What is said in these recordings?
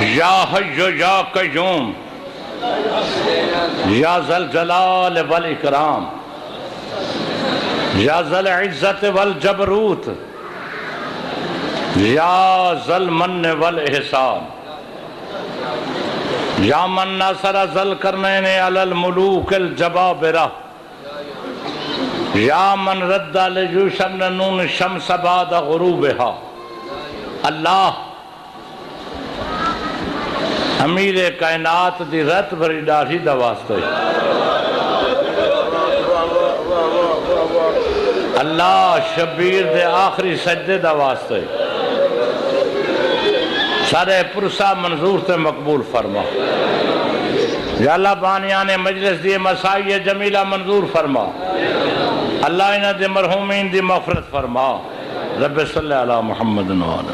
یا حی یا قیوم یا ذا الجلال والاکرام یا ذا العزت والجبروت یا ذا المن والاحسان یا من نصر ذا القرنین علی الملوک الجبابرہ یا من رد لجوش بن نون الشمس بعد غروبها اللہ امیر کائنات دی رت بری ڈاڑھی دا واسطہ اللہ شبیر دے آخری سجدے دا واسطہ سارے پرسا منظور تے مقبول فرما یا اللہ بانیان مجلس دی مسائی جمیلہ منظور فرما اللہ انہ دے مرحومین دی مغفرت فرما رب صلی اللہ محمد وآلہ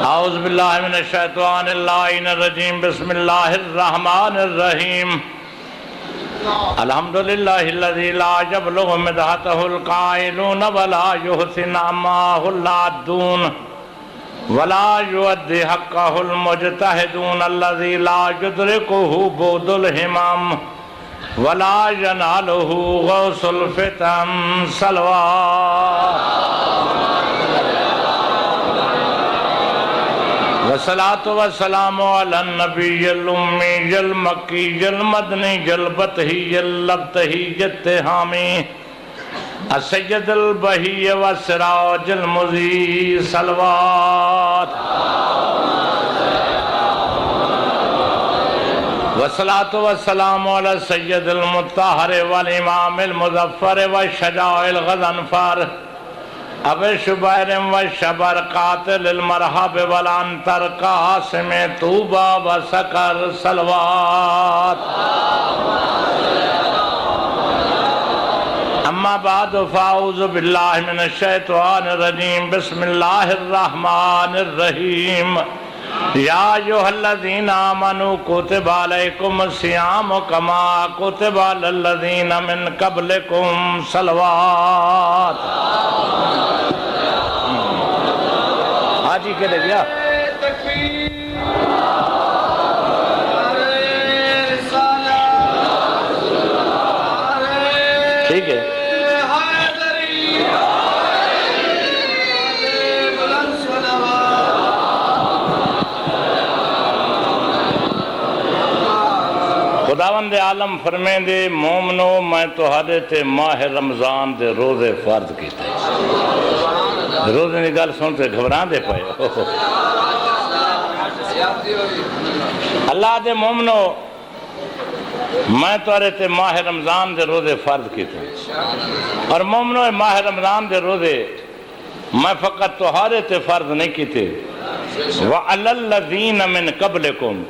اعوذ باللہ من الشیطان اللعین الرجیم بسم اللہ الرحمن الرحیم الحمدللہ الذی لا یبلغ مدحتہ القائلون ولا یحسن عماہ العدون ولا یؤدی حقہ المجتہدون الذی لا یدرکہ بود الہمام ولا ینالہ غوث الفتن صلوات والصلاة والسلام علی النبی الامی المکی المدنی البطحی اللبتحی التحامی السید البہی والسراج المضی صلوات والصلاة والسلام علی السید المطہر والامام المظفر والشجاع الغضنفر اب شبیر والشبر قاتل المرحب والانتر قاسم توبہ وسکر صلوات اما بعد فاعوذ باللہ من الشیطان الرجیم بسم اللہ الرحمن الرحیم یا ایھا الذین آمنوا کتب علیکم الصیام کما کتب علی الذین من قبلکم صلوات حاجی کے لے گیا ٹھیک ہے خداوند عالم فرمین دے مومنو میں تہاڈے تے ماہ رمضان دے روزے فرض کیتے روزے دی گل سن تے گھبراں دے پئے اللہ دے مومنو میں تہاڈے تے ماہ رمضان دے روزے فرض کیتے اور مومنو ماہ رمضان دے روزے میں فقط تہاڈے تے فرض نہیں کیتے وعلی الذین من قبلکم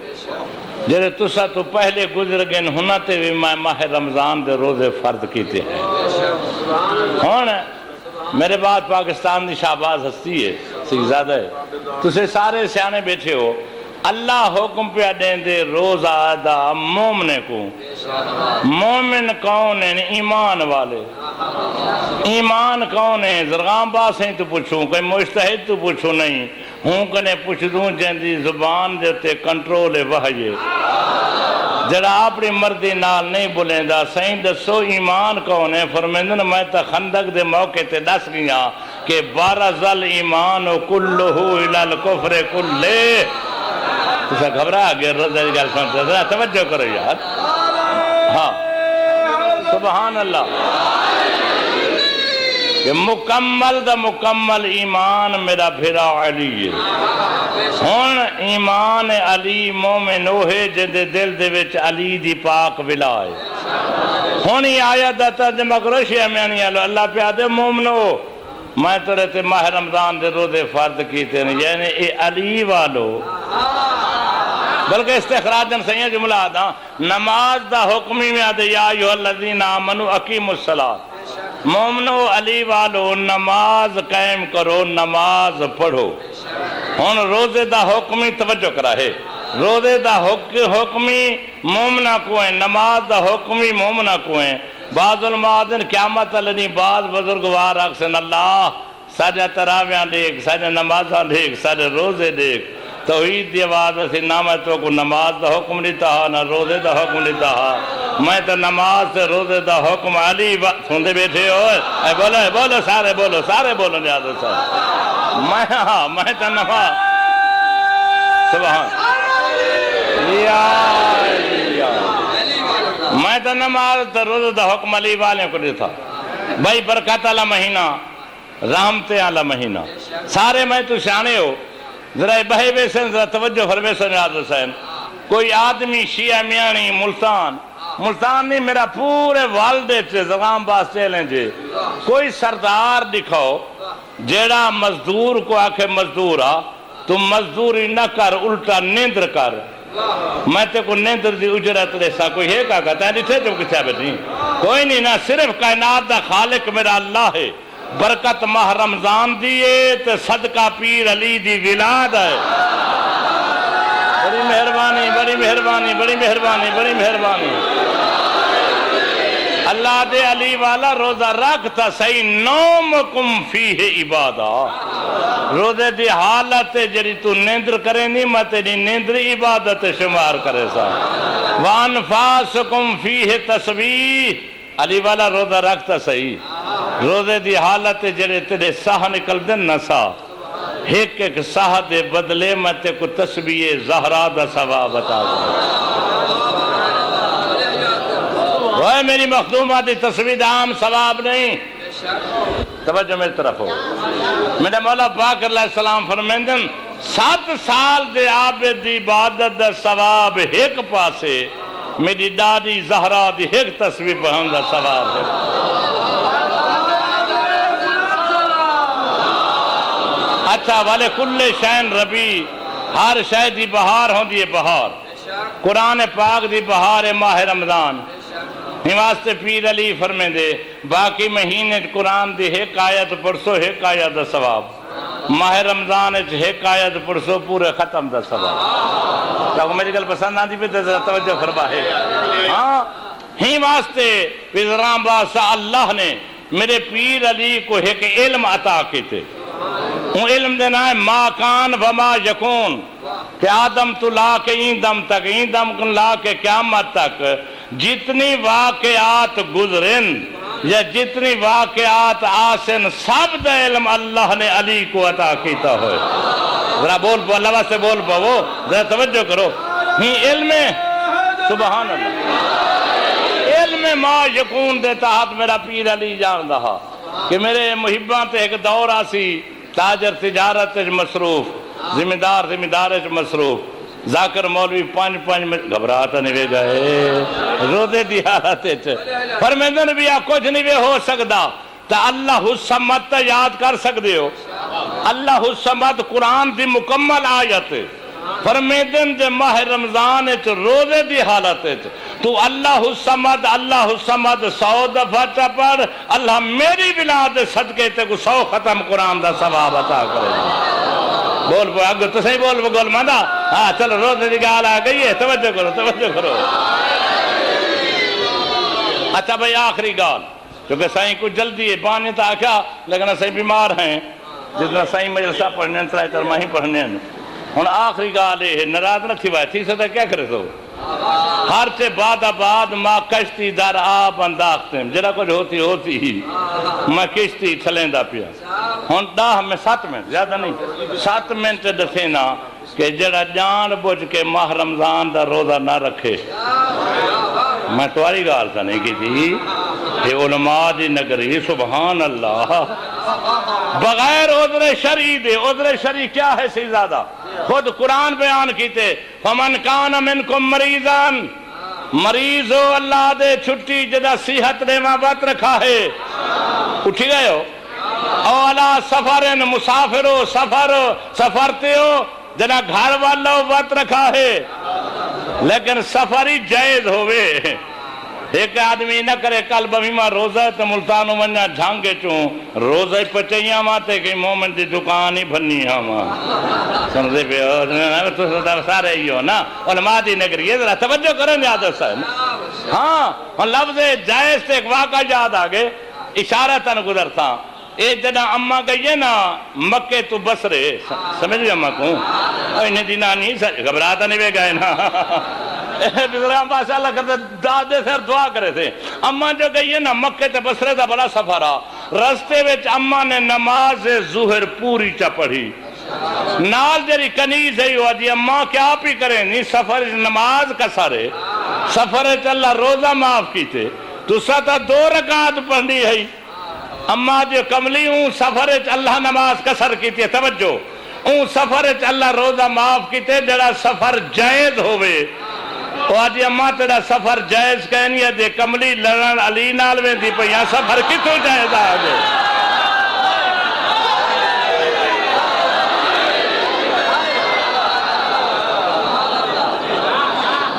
جڑے تسا تو پہلے گزر گئے ہونا تے بھی میں ماہ رمضان دے روزے فرض کیتے ہیں ہون میرے بعد پاکستان دی شہباز ہستی ہے سیزادہ ہے تسے سارے سیانے بیٹھے ہو اللہ حکم پہ دیں دے روزہ ادا مومنے کو مومن کون ہیں ایمان والے ایمان کون ہیں زرغام باس ہیں تو پوچھوں کوئی مجتہد تو پوچھوں نہیں ہوں کنے پوچھ دوں جن زبان دیتے کنٹرول وحی جڑا اپنی مردی نال نہیں بولیں دا سہیں دسو ایمان کون ہے فرمیندن میں تا خندق دے موقع تے دس گیا کہ بارز الایمان کلہو الی الکفر کلے تسا گھبرا گیا رضا دی گل سنتے ذرا توجہ کرو یار ہاں سبحان اللہ کہ مکمل دا مکمل ایمان میرا بھیرا علی ہے ہون ایمان علی مومن ہوئے جندے دل دے وچ علی دی پاک ولائے ہونی آیت دا ترجمہ کرو شیعہ میانی اللہ پیادے مومنو میں ترے تے ماہ رمضان دے روزے فرض کیتے ہیں یعنی اے علی والو بلکہ استخراجن سیاں جملہ آدھا نماز دا حکمی میں آدھے یا ایھا الذین آمنوا اقیموا الصلاۃ مومنو علی والو نماز قائم کرو نماز پڑھو ہن روزے دا حکمی توجہ کرا ہے، روزے دا حکمی مومنہ کو ہے، نماز دا حکمی مومنہ کو ہے۔ بعض علماء دن قیامت لنی بعض بزرگوار اکسن اللہ ساجہ تراویاں دیکھ، ساجہ نمازاں دیکھ، ساجہ روزے دیکھ، توحید دی آواز اسی نہ میں تو کو نماز دا حکم دیتا ہا نہ روزے دا حکم دیتا ہا، میں تو نماز سے روزے دا حکم علی سندے بیٹھے ہوئے، اے بولو سارے بولو نیاز صاحب، میں تو نماز سبحان میں تو نماز تو روزے دا حکم علی والے کو دیتا، بھائی برکت والا مہینہ، رحمتیں والا مہینہ، سارے میں تو شانے ہو، ذرا بہے بیسن ذرا توجہ فرمیسن نیاز حسین، کوئی آدمی شیعہ میانی ملتان نہیں میرا پورے والدے چھے زغام باستے لیں جے، کوئی سردار دکھاؤ جیڑا مزدور کو آکھے مزدورا تو مزدوری نہ کر الٹا نیندر کر، میں تے کو نیندر دی اجرت لیسا کوئی ہے کہا کہتا ہے نہیں تھے کچھ بیٹھی کوئی نہیں، نہ صرف کائنات دا خالق میرا اللہ ہے، برکت ماہ رمضان دیئے تے صدقہ پیر علی دی ولاد ہے، بڑی مہربانی بڑی مہربانی بڑی مہربانی بڑی مہربانی، اللہ دے علی والا روزہ رکھتا صحیح نومکم فیہ عبادہ، روزے دی حالت جری تو نیندر کرے نہیں میں تیری نیندر عبادت شمار کرے سا، وانفاسکم فیہ تسبیح، علی والا روزہ رکھتا صحیح، روزے دی حالت جڑے تیرے ساہ نکل دن نہ سا، ایک ساہ دے بدلے میں تے کو تسبیح زہرا دا ثواب بتا دیں، وہ میری مخدومہ دی تسبیح دا عام ثواب نہیں، توجہ میری طرف ہو، میرے مولا پاک علیہ السلام فرمیندن 7 سال دے عابد دی عبادت دا ثواب ایک پاسے، میری دادی زہرا دی ایک تسبیح پڑھن دا ثواب ہے، اچھا والے کل شین ربی، ہر شے دی بہار ہوں دی بہار، قرآن پاک دی بہار ماہ رمضان، ہی واسطے پیر علی فرمے دے باقی مہینے قرآن دی ایک آیت پڑھسو ایک آیت دا ثواب، ماہ رمضان ایک آیت پڑھسو پورے ختم دا ثواب، کیا میری گل پسند آتی پہ توجہ فرما ہے، ہاں ہی واسطے وزرام بادشاہ اللہ نے میرے پیر علی کو ایک علم عطا کیتے، وہ علم دینا ہے ما کان وما یکون، کہ آدم تو لا کے این دم کن لا کے قیامت تک جتنی واقعات گزرن یا جتنی واقعات آسن سب دا علم اللہ نے علی کو عطا کیتا ہوئے، ذرا بول پو اللہ سے بول پو وہ ذرا توجہ کرو، ہی علم سبحان اللہ، علم ما یکون دے تحت میرا پیر علی جان رہا کہ میرے محبان تے ایک دور آسی، تاجر تجارت مصروف، ذمہ دار مصروف، ذاکر مولوی 5 منٹ گھبراتا نہیں وے گئے روزے دی حالت فرمیندن بھی کچھ نہیں وے ہو سکتا تا اللہ الصمد یاد کر سکتے ہو، اللہ الصمد قرآن دی مکمل آیت فرمیدن دے ماہ رمضان روزے دی حالت تو اللہ الصمد 100 دفعہ چپڑ، اللہ میری بلاد صدقے تے کو 100 ختم قرآن دا ثواب عطا کرے، بول پو اگر تو صحیح بول پو گول مانا، ہاں چلو روزے دی گال آ گئی ہے، توجہ کرو، اچھا بھئی آخری گال، کیونکہ سائیں کچھ جلدی ہے پانے تا کیا لیکن سائیں بیمار ہیں، جتنا سائیں مجلسہ پڑھنے ہیں ترائی ترماہی پڑھنے ہیں، ہن آخری گال ہے نراز نہ تھی بائی تھی ستا کیا کرے تو ہر سے بعد ماں کشتی در آب انداختے ہیں، جرا کچھ ہوتی ہی میں کشتی چھلیں دا پیا، ہن 7 منٹ زیادہ نہیں 7 منٹ دسینا کہ جڑا جان بوجھ کے ماہ رمضان دا روزہ نہ رکھے، میں تواری گال تا نہیں کی تھی، یہ علماء دی نگری سبحان اللہ، بغیر عذر شرعی دے، عذر شرعی کیا ہے سی زیادہ، خود قرآن بیان کیتے فمن کان منکم مریضان، مریض ہو اللہ دے چھٹی جدا صحت دے ماں بات رکھا ہے، اٹھی گئے ہو، اولا سفرن مسافر ہو سفرتے ہو جنا گھر والا بات رکھا ہے، لیکن سفر ہی جائز ہوئے، ایک آدمی نہ کرے کل بھیما روزہ تو ملتانو ونجا جھانگے چوں روزہ پچیاں ماتے کہ مومن دی دکان ہی بھنی ہاں سمجھے پہ تو سارے ہی ہو نا علماء دی نگری یہ ذرا توجہ کریں یاد ہے ہاں لفظ جائز سے ایک واقعہ یاد آگے اشارہ تن گزرتا ایک جنا اممہ گئی ہے نا مکے تو بسرے سمجھ گئے اممہ کو انہیں دینا نہیں گھبراتا نہیں بے گئے نا بزرگاں پاسے اللہ کرتے دادے سے دعا کرے تھے اممہ جو گئی ہے نا مکے تے بسرے دا بڑا سفر آ رستے وچ اممہ نے نماز ظہر پوری چا پڑھی نال جری کنیز ہے ہوا جی اممہ کیا پی کریں نہیں سفر نماز کا سارے سفر چلا روزہ معاف کی تھے تو ستا 2 رکعت پڑھنی ہے اممہ جو کملی ہوں سفر اللہ نماز کسر کی تھی توجہ ہوں سفر اللہ روزہ معاف کی تھے جڑا سفر جائز ہوئے تو آجی اممہ تیرا سفر جائز کہنی ہے جے کملی لڑن علی نالویں دی پہ یہاں سفر کتوں جائز آگے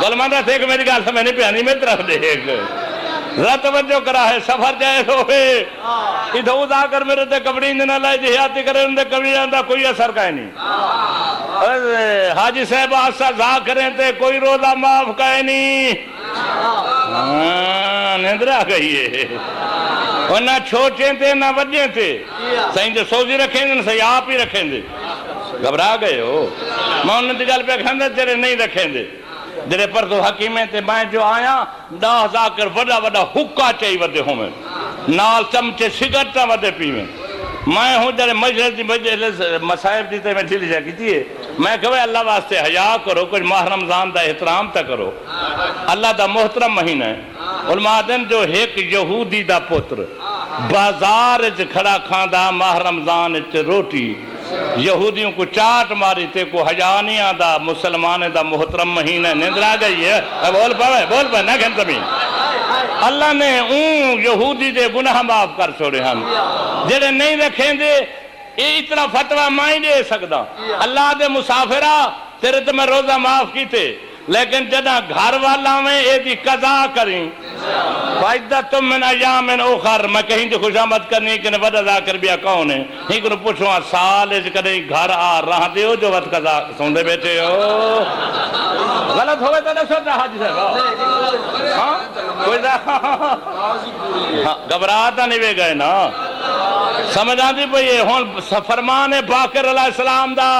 گلماندہ تھے کہ میری گال سمجھنے پہ آنی میں طرف دیکھ ذرا توجہ کرا ہے سفر جائز ہوئے ادھو دا کر میرے تے کبڑی اندنا لائے جہاتی کرے اندے کبڑی اندہ کوئی اثر کا نہیں حاجی صاحب آسا زا کریں تے کوئی روزہ معاف کا نہیں نیندر آ گئی ہے اور نہ چھوچیں تھے نہ وجیں تھے سہیں جو سوزی رکھیں دے نہ آپ ہی رکھیں دے گھبرا گئے ہو میں انہیں دیگل پہ کھندے تیرے نہیں رکھیں دے جڑے پر تو حکیمیں تے میں جو آیا 10,000 کر وڈا وڈا حکا چاہی ودے ہوں میں نال چمچے سگرٹا ودے پیویں میں ہوں جڑے مجلس مسائب دیتے میں ڈھیلی جا کی تھی میں کہوے اللہ واسطے حیاء کرو کچھ ماہ رمضان دا احترام تا کرو اللہ دا محترم مہینہ ہے علماء دن جو ایک یہودی دا پتر بازار کھڑا کھاندہ ماہ رمضان روٹی یہودیوں کو چاٹ ماری تے کو حجانیاں دا مسلمان دا محترم مہینہ نیندر آ گئی ہے بول پہ نہ کھن زمین اللہ نے اون یہودی دے گناہ معاف کر چھوڑے ہم جڑے نہیں رکھیں دے یہ اتنا فتوہ میں دے سکتا اللہ دے مسافرہ تیرے تو میں روزہ معاف کی تھے لیکن جدہ گھر والا میں یہ دی قضا کریں فائدتم من ایام اخر میں کہیں جو خوش آمد کرنی کہ ود ادا کر بیا کون ہے ہی کنو پوچھو سال اس کریں گھر آ رہا دیو جو ود قضا سن دے بیٹے ہو غلط ہوئے تو نہ سوچا حاجی صاحب ہاں کوئی دا گھبراتا نہیں بے گئے نا سمجھان دی پہ یہ ہون فرمان باقر علیہ السلام دا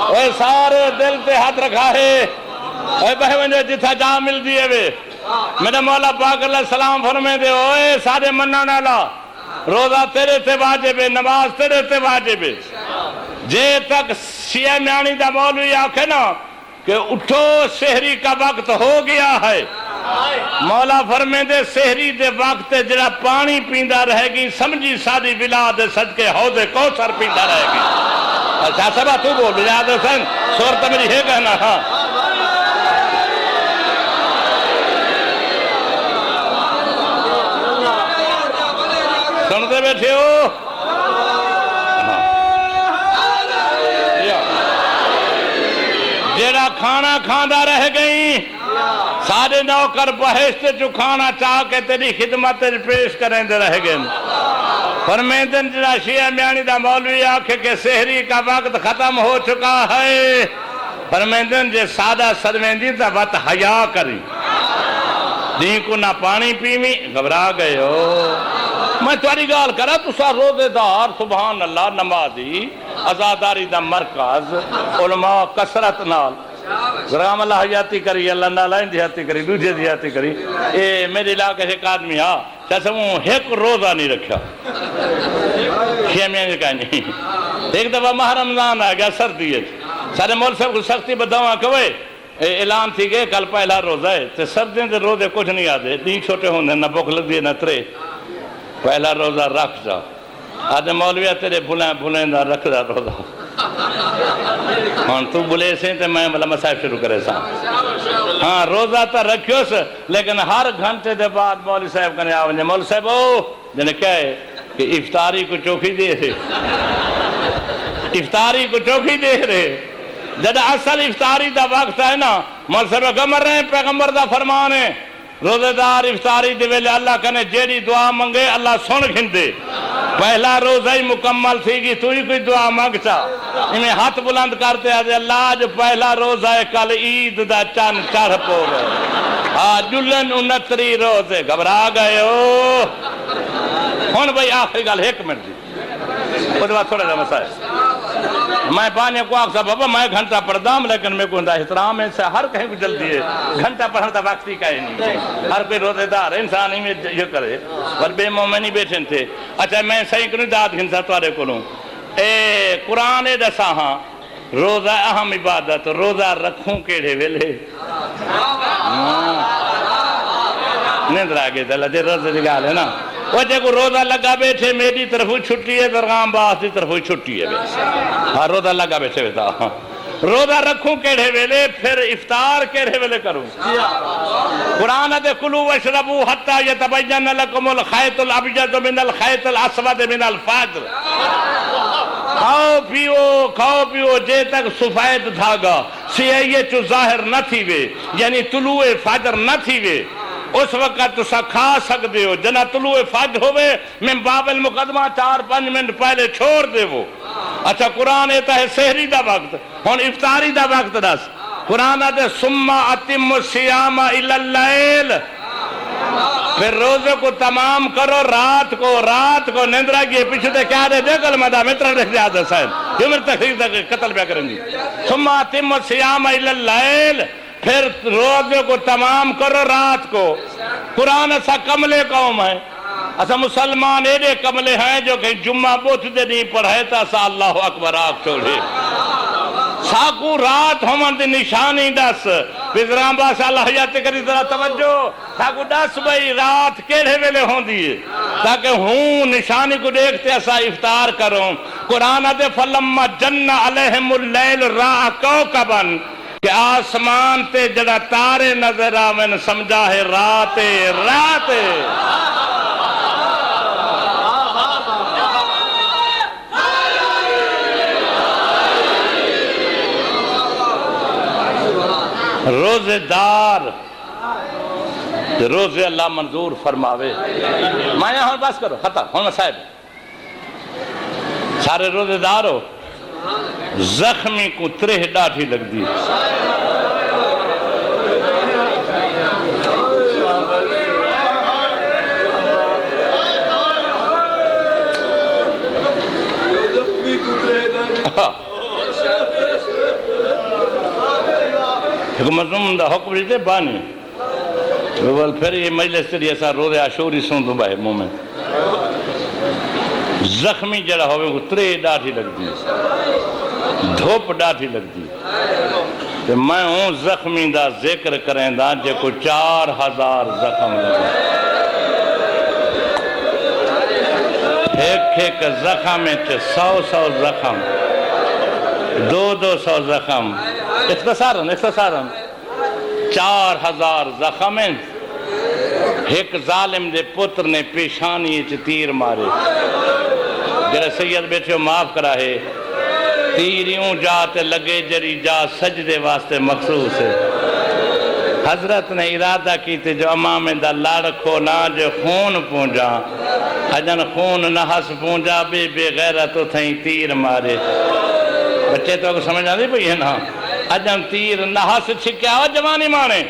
اے سارے دل تے ہاتھ رکھا ہے اے بہن جو جتھا جا مل دیئے وے میرے مولا پاک علیہ السلام فرمے دے اوے سارے منہ نالا روزہ تیرے تے واجب ہے نماز تیرے تے واجب ہے جے تک شیعہ میانی دا مولوی آکھے نا کہ اٹھو سحری کا وقت ہو گیا ہے مولا فرمے دے سحری دے وقت جڑا پانی پیندہ رہے گی سمجھی ساری ولاد صدقے حوض کوثر پیندہ رہے گی اچھا سبا تو بول بلاد حسین صورت میری ہے کہنا ہاں سنتے بیٹھے ہو جیڑا کھانا کھاندہ رہ گئی سارے نوکر بہشت جو کھانا چاہ کے تیری خدمت پیش کریں دے رہ گئے فرمیدن جڑا شیعہ میانی دا مولوی آکھے کہ سحری کا وقت ختم ہو چکا ہے فرمیدن جے سادہ سرویندی دا وقت حیاء کری دین کو نہ پانی پیویں گھبرا گئے ہو میں تاری گال کرا تو سا روزے دار سبحان اللہ نمازی ازاداری دا مرکز علماء کسرت نال گرام اللہ حیاتی کری اللہ نالائن دیاتی کری دوجہ دیاتی کری اے میرے علاقے سے ایک آدمی ہاں چاہتا ہوں ایک روزہ نہیں رکھا خیمیاں کا نہیں ایک دفعہ ماہ رمضان آ گیا سردی ہے سارے مول صاحب کو سختی بداؤں کوئے اعلان تھی گئے کل پہلا روزہ ہے تو سردیوں سے روزے کچھ نہیں آتے دین چھوٹے ہوندے نہ بھوک لگ دیئے نہ ترے پہلا روزہ رکھ جا آدھے مولویہ تیرے بھولیں دا رکھ جا روزہ ہاں تو بلے سے تو میں بلا مسائب شروع کرے سا ہاں روزہ تا رکھیو سے لیکن ہر گھنٹے دے بعد مولوی صاحب کنے آونے مولوی صاحب او جنہیں کیا ہے کہ افطاری کو چوکی دے رہے افطاری کو چوکی دے رہے جب اصل افطاری دا وقت ہے نا مولوی صاحب کمر رہے ہیں پیغمبر دا فرمان ہے روزے دار افطاری دے ویلے اللہ کنے جیڑی دعا منگے اللہ سن گھندے پہلا روزہ ہی مکمل تھی گی تو ہی کوئی دعا مانگتا انہیں ہاتھ بلند کرتے ہیں اللہ جو پہلا روزہ ہے کل عید دا چند چڑھ پو رہے جلن 69 روزے گھبرا گئے ہو ہون بھائی آخری گل 1 منٹ دی وہ بعد تھوڑا جا مسائل میں پانے کو آخ صاحب بابا میں گھنٹہ پڑھدام لیکن میں کو اندہ احترام ہے ہر کہیں کو جلدی ہے گھنٹہ پڑھنا تا وقت ہی کہیں نہیں ہر کوئی روزے دار انسان ہی میں یہ کرے پر بے مومنی بیٹھن تھے اچھا میں صحیح کنو داد گھنسا توارے کنو قرآن دسا ہاں روزہ اہم عبادت روزہ رکھوں کیڑے ویلے نیندر آگے دلہ دے روزہ دی گال ہے نا وہ جے کو روزہ لگا بیٹھے میری طرفوں چھٹی ہے درغام باس دی طرفوں چھٹی ہے ہاں روزہ لگا بیٹھے بیتا روزہ رکھوں کیڑے ویلے پھر افطار کیڑے ویلے کروں قرآن دے کلو وشربو حتی یتبین لکم الخیط الابجد من الخیط الاسود من الفجر کھاؤ پیو جے تک سفید دھاگا سیاہی چو ظاہر نہ تھی وے یعنی طلوع فجر نہ تھی وے اس وقت تسا کھا سکتے ہو جنا طلوع فجر ہوئے میں باب المقدمہ 4-5 منٹ پہلے چھوڑ دے وہ اچھا قرآن ایتا ہے سحری دا وقت ہون افطاری دا وقت دس قرآن دے سمّا اتم الصیام الی اللیل پھر روزے کو تمام کرو رات کو نیندرہ کی پیچھے دے کیا دے دے کل مدہ متر رکھ دیا دے سائن جو میرے تخریق دا قتل بیا کریں گی سمّا اتم الصیام الی اللیل پھر روزے کو تمام کرو رات کو قرآن ایسا کملے قوم ہے ایسا مسلمان ایڈے کملے ہیں جو کہ جمعہ بوت دے نہیں پڑھے تا سا اللہ اکبر آگ چھوڑے ساکو رات ہمن دی نشانی دس بزران باس اللہ حیات کری ذرا توجہ ساکو دس بھئی رات کیڑے ویلے ہوں دیئے تاکہ ہوں نشانی کو دیکھتے ایسا افطار کروں قرآن دے فلما جن علیہم اللیل را کوکبن کہ آسمان تے جڑا تارے نظر آمن سمجھا ہے رات روزے دار روزے اللہ منظور فرماوے میں یہاں بس کرو ختم ہونا صاحب سارے روزے دار ہو زخمی کو ترہ ڈاٹھی لگ دی حکومت دا حکم دیتے بانی پھر یہ مجلس تری ایسا روزے عاشوری سن دو بھائی مومن زخمی جڑا ہوئے وہ ترے ڈاٹھی لگ دی دھوپ ڈاٹھی لگ دی کہ میں ہوں زخمی دا ذکر کریں دا جے کو 4000 زخم لگا ایک زخم 100 زخم 200 زخم اختصاراً 4000 زخم ایک ظالم دے پتر نے پیشانی تیر مارے جرے سید بیٹھے ہو معاف کرا ہے تیر یوں جاتے لگے جری جا سجدے واسطے مخصوص ہے حضرت نے ارادہ کی تھے جو امام دا لڑکھو نہ جو خون پونجا اجن خون نہ ہس پونجا بے غیرت تھیں تیر مارے بچے تو سمجھ آدھی پئی ہے نا اجن تیر نہ ہس چھکیا ہو جوانی مانے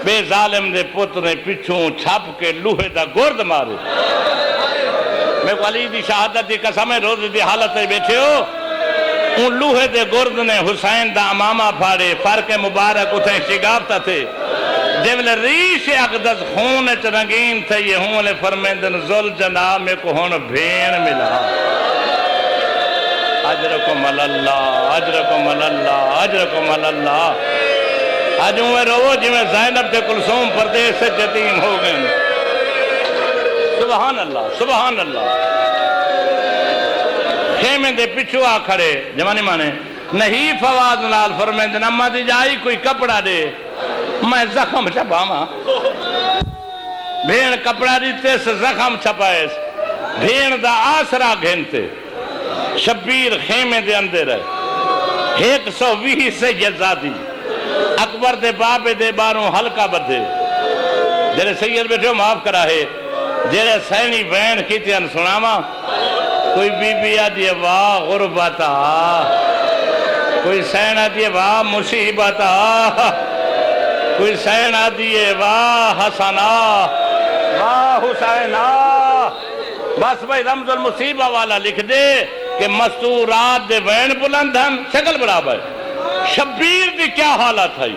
بے ظالم دے پتر نے پچھوں چھپ کے لوہے دا گرد مارے میں کو علی دی شہادت دی قسم ہے روز دی حالت ہے بیٹھے ہو ان لوہے دے گرد نے حسین دا امامہ پھاڑے فرق مبارک اتھیں شگافتا تھے جب ریش اقدس خون رنگین تھے یہ ہوں لے فرمیندن ذل جناب میں کو ہون بھین ملا اجرکم اللہ اجرکم اللہ اجرکم اللہ آج ہوں رو جی میں زینب دے کلثوم پردیس سے یتیم ہو گئے سبحان اللہ سبحان اللہ خیمے دے پچھو آ کھڑے جوانی مانے نہیں فواز نال فرمیندن اما دی جائی کوئی کپڑا دے میں زخم چھپا ماں بھین کپڑا دیتے سے زخم چھپائے بھین دا آسرا گھنتے شبیر خیمے دے اندر ہے 120 سے یزادی اکبر دے بابے دے باروں ہلکا بدھے جڑے سید بیٹھے معاف کرا ہے جڑے سینی بین کیتے ان سناواں کوئی بی بی آدھی واہ غربت کوئی سین آدھی واہ مصیبت کوئی سین آدھی واہ حسنا واہ حسینا بس بھائی رمز المصیبہ والا لکھ دے کہ مستورات دے وین بلند ہم شکل برابر شبیر دی کیا حالت ہے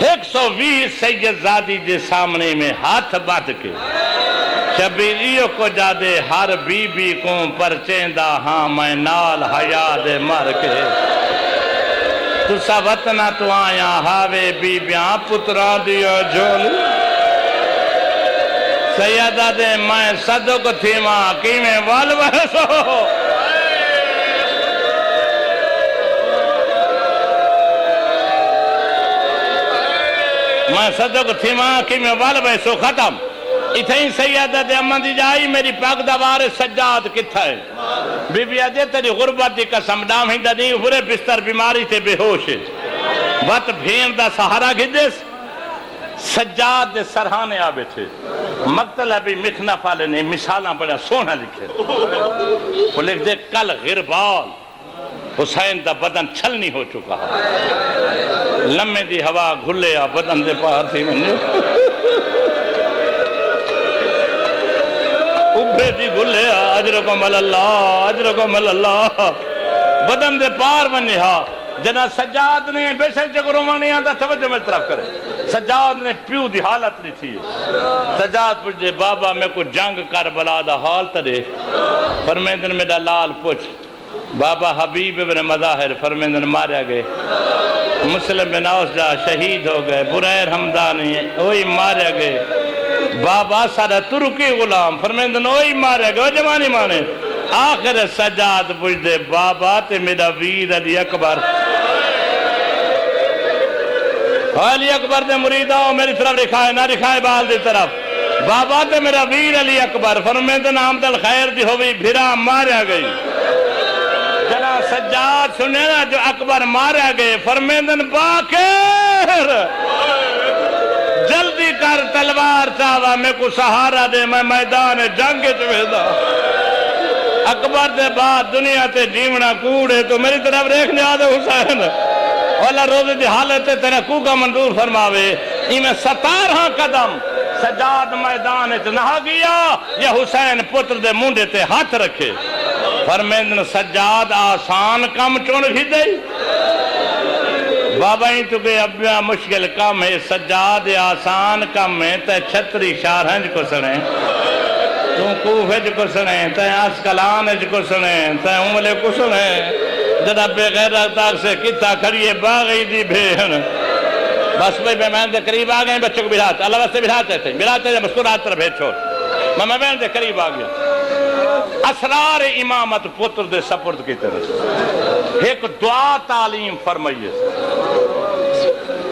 120 سید زادی دے سامنے میں ہاتھ بات کے شبیریوں کو جادے ہر بی بی کو پرچیندہ ہاں میں نال حیا دے مر کے تو سا وطنہ تو آیا ہاوے بی بیاں پتران دیا جھولی سیدہ دے میں صدق تھی ماں کی میں والورسو میں صدق تھی ماں کی میں والورسو ختم اتھیں سیدہ دے امن دی جائی میری پاک دوار سجاد کتھا ہے بی بی آدھے تیری غربت دی قسم ڈام ہندہ دی پورے بستر بیماری تے بے ہوش ہے وقت بھین دا سہارا گھدس سجاد دے سرحانے آبے تھے مقتل ابھی مکھنا پالے نے مثالاں بڑا سونا لکھے وہ لکھ دے کل غربال حسین دا بدن چھلنی ہو چکا لمحے دی ہوا گھلے آ بدن دے پار تھی منجو ابھے دی گھلے آ اجرکم اللہ اجرکم اللہ بدن دے پار منجے ہاں جنا سجاد نے بے شک جگہ رومانی آندہ توجہ میں طرف کرے سجاد نے پیو دی حالت نہیں تھی سجاد پوچھ دے بابا میں کو جنگ کربلا دا حال ترے فرمیندن میرا لال پوچھ بابا حبیب ابن مظاہر فرمیندن ماریا گئے مسلم بن اوس جا شہید ہو گئے بریر حمدانی وہی ماریا گئے بابا سارا ترکی غلام فرمیندن وہی ماریا گئے وہ جمانی مانے آخر سجاد پوچھ دے بابا تے میرا ویر علی اکبر علی اکبر دے مرید آؤ میری طرف رکھائے نہ رکھائے بال دی طرف بابا تے میرا ویر علی اکبر فرمیندن عامد الخیر دی ہوئی بھرا ماریا گئی جنا سجاد سنے نا جو اکبر ماریا گئے فرمیندن باکر جلدی کر تلوار چاہوا میں کو سہارا دے میں میدان جنگ چویدہ اکبر دے بعد دنیا تے جیونا کوڑے تو میری طرف ریکھنے آدھے حسین اولا روزے دی حالت تیرا کوکا منظور فرماوے میں 17 قدم سجاد میدان نہا گیا یا حسین پتر دے منڈے تے ہاتھ رکھے فرمیندن سجاد آسان کم چون ہی دے بابا ہی تو کہ اب مشکل کم ہے سجاد آسان کم ہے تے چھتری شارہنج کو سنے تم کوفج کو سنے تے اسکلانج کو سنے تے عملے کو سنے جناب بے غیرت تاک سے کتا کھڑیے باغی دی بھین بس بھئی میں دے قریب آگئے بچوں کو بلھاتے اللہ واسطے بلھاتے تھے بلھاتے تھے مسکرات طرف ہے چھوڑ میں دے قریب آگیا اسرار امامت پتر دے سپرد کی طرح ایک دعا تعلیم فرمائیے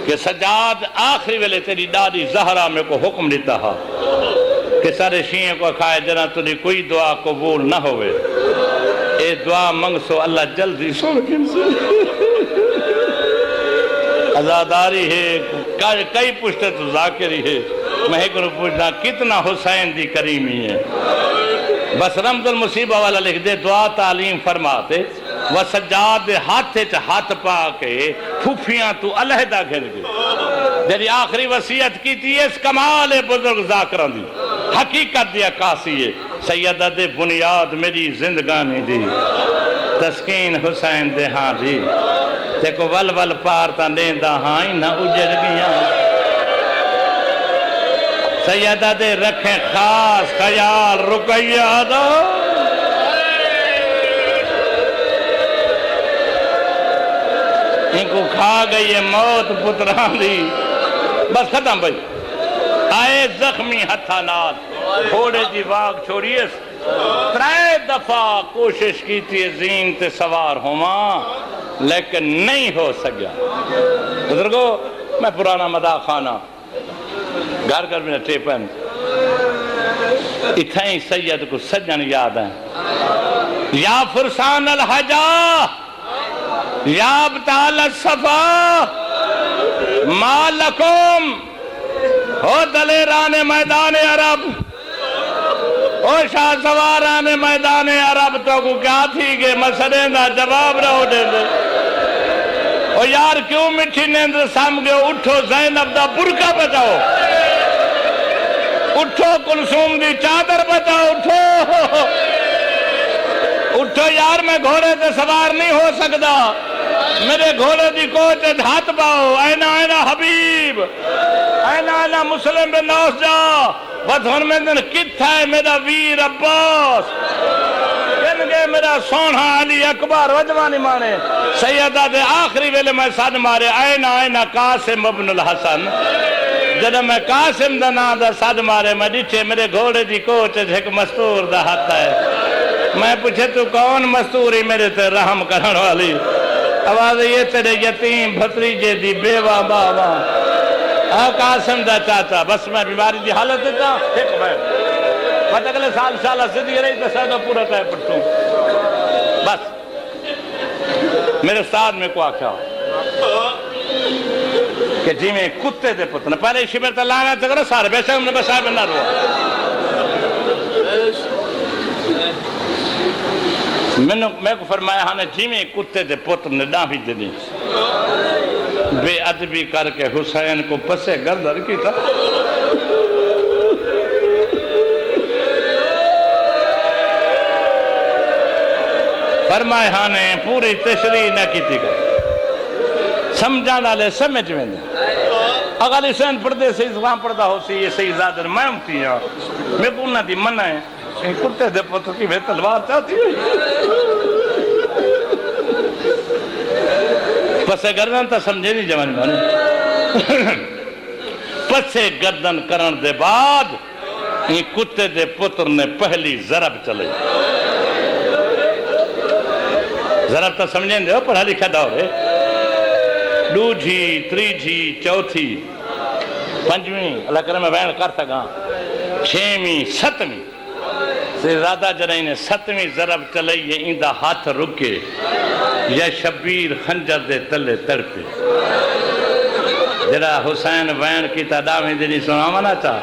کہ سجاد آخری ویلے تیری دادی زہرہ میں کو حکم دیتا ہا کہ سارے شیعہ کو کھائے جنا تجھے کوئی دعا قبول نہ ہوئے اے دعا منگ سو اللہ جلدی سن سے ازاداری ہے کئی پوچھتے تو ذاکری ہے میں ایک نے پوچھنا کتنا حسین دی کریمی ہے بس رمض المصیبہ والا لکھ دے دعا تعلیم فرماتے وہ سجاد ہاتھ پا کے پھوپیاں تو علیحدہ گھر گئے جیری آخری وصیت کی تھی اس کمال بزرگ ذاکران دی حقیقت دی عکاسی ہے سیدہ دے بنیاد میری زندگانی دی تسکین حسین دے ہاں دی دیکھو ول پارتا نیندہ ہاں نہ اجڑ گیا سیدہ دے رکھیں خاص خیال رکیہ دو ان کو کھا گئی ہے موت پتران دی بس ختم بھائی آئے زخمی ہتھا نال تھوڑے دی واگ چھوڑیس 3 دفعہ کوشش کی تھی زین تے سوار ہوا لیکن نہیں ہو سکیا بزرگو میں پرانا مداح خانہ گھر میں ٹیپن اتھائیں سید کو سجن یاد ہیں یا فرسان الحجا یا ابتال الصفا ما لکم ہو دلیران میدان عرب، او شاہ سواران میدان عرب، تو کو کیا تھی کہ مسئلے دا جواب رہو دے دے. او یار کیوں مٹھی نیند سام گئے؟ اٹھو زینب دا برقع بچاؤ، اٹھو کلثوم دی چادر بچاؤ، اٹھو اٹھو یار، میں گھوڑے تے سوار نہیں ہو سکتا، میرے گھوڑے دی کوچ ہاتھ پاؤ. اینا اینا حبیب، اینا اینا مسلم بن نوس جا، بدھون میں دن کتھا ہے میرا ویر عباس، کنگے میرا سونہا علی اکبر وجوانی مانے. سیدہ دے آخری ویلے میں سن مارے، اینا اینا قاسم ابن الحسن. جب میں قاسم دا نا دا سد مارے، میں ڈیچے میرے گھوڑے دی کوچ ایک مستور دا ہاتھ ہے. میں پوچھے تو کون مستوری میرے تے رحم کرن والی؟ آواز یہ تیرے یتیم بھتریجے دی بیوہ بابا قاسم دا چاچا. بس میں بیماری دی حالت دیتا ایک بات اگلے سال شالہ صدی رہی تو سیدہ پورا ٹائم پڑھتوں. بس میرے استاد میں کو آکھا کہ جی میں کتے دے پتنا پہلے شبر تا لانا تکرہ سارے بیسے ہم نے بسائے میں نہ رہا. میں کو فرمایا ہاں نے جی میں کتے دے پتر نے ڈاہی دنی بے ادبی کر کے حسین کو پسے گردر کی تھا. فرمائے ہاں نے پوری تشریح نہ کی تھی کر سمجھانا لے سمجھ میں دے. اگر حسین پردے سے اسلام پردہ ہو سی یہ صحیح زادر میں امتی ہوں میں پورنا دی منع ہے کتے دے پتر کی میں تلوار چاہتی ہوئی. پسے گردن تا سمجھے نہیں جوانی مانے. پسے گردن کرن دے بعد یہ کتے دے پتر نے پہلی ضرب چلے. ضرب تا سمجھیں دے ہو پڑھا لکھا دور ہے. دوجھی، تریجھی، چوتھی، پنجویں اللہ کرے میں بیان کر سکاں، چھویں، ستویں سے زیادہ جنہیں نے ستویں ضرب چلے یہ اندہ ہاتھ رکے یا شبیر خنجر دے تلے تڑپے. جرا حسین بیان کی تعدامی دنی سنا منا چاہ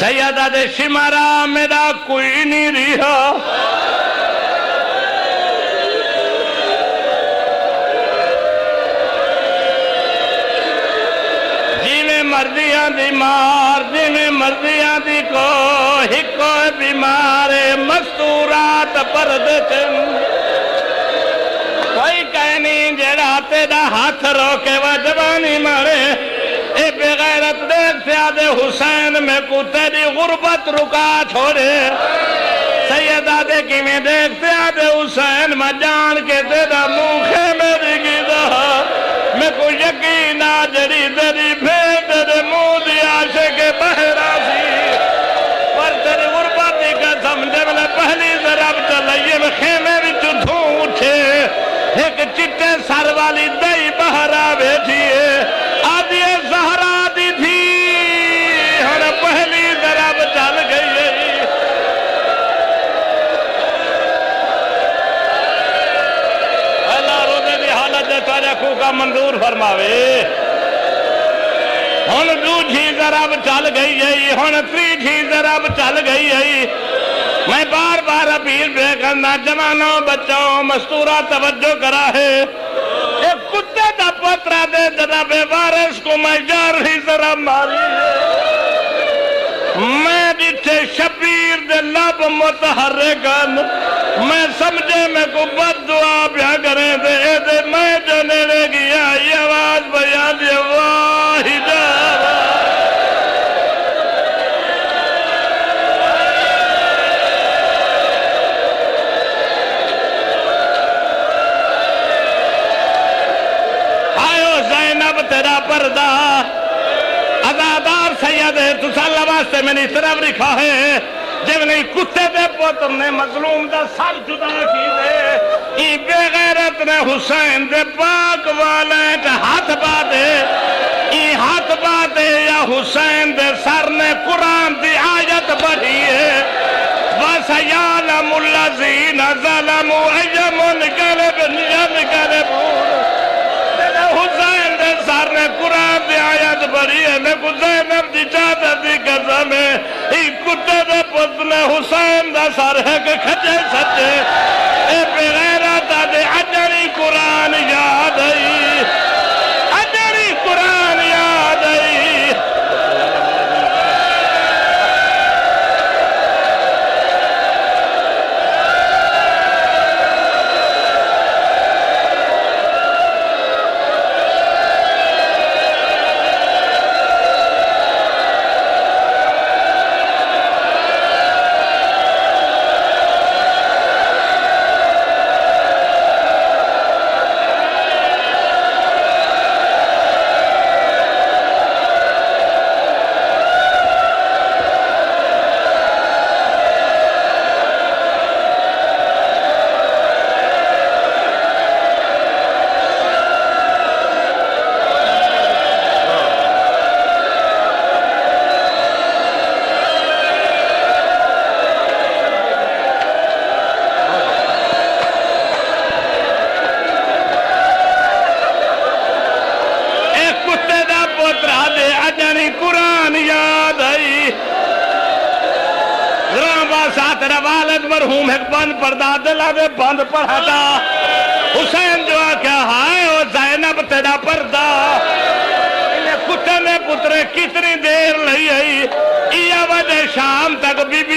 سیدہ دے شمارا میرا کوئی نہیں رہا. مردیاں دی مار جی میں مردیاں دی کو ہکو بیمارے مستورات پرد چن کوئی کہنی جڑا تیرا ہاتھ روکے و جوانی مارے. اے بغیرت دیکھ سے آدھے حسین میں کو تیری غربت رکا چھوڑے. سیدہ دے کی میں دیکھ سے آدھے حسین میں جان کے تیرا موکھے میری گیدہ میں کو یقینا جڑی تیری بھیٹ دے منہ دی آشے کے بہرا سی پر تیری غرباتی قسم جب نے پہلی ضرب چلائیے میں خیمے بھی دھوں اٹھے ایک چٹے سر والی دئی بہرا بیٹھیے آدھی زہرا دی تھی ہر پہلی ضرب چل گئی. کو کا منظور فرماوے. ہن دوجھی ضرب چل گئی ہے، ہن تریجھی ضرب چل گئی ہے. میں بار بار اپیل پہ کرنا جوانوں بچوں مستورہ توجہ کرا ہے. ایک کتے دا پترہ دے جناب وارث کو میں جارہی ضرب ماری ہے. میں دیتے شبیر دے لب متحرکن میں سمجھے میں کو بد دعا پیا کریں دے میں جانے لے گیا یہ آواز بیان دے واحدہ. آئیو زینب تیرا پردہ عزادار سید ہے تو سالہ واسطے میں نے طرف رکھا ہے جب نہیں کتے دے پوتر نے مظلوم دا سر جدا کی دے ای بے غیرت نے حسین دے پاک والے ہاتھ بادے ای ہاتھ بادے یا حسین دے سر نے قرآن دی آیت بڑھی ہے وَسَيَعْلَمُ الَّذِينَ ظَلَمُوا أَيَّ مُنْقَلَبٍ يَنْقَلِبُونَ حسین دے سر نے قرآن دی آیت بڑھی پڑھی ہے میں کو زینب دی چادر دی قسم ہے ای کتے دے پت نے حسین دا سر ہے کہ کھجے سچے اے بغیرت دے اجڑی قرآن یاد آئی اجڑی قرآن یاد آئی مرحوم ایک بند پردہ دلا دے بند پڑھاتا حسین جو کیا ہائے وہ زینب تیرا پردہ انہیں کتے نے پترے کتنی دیر لئی ہے یہ وجہ شام تک بی بی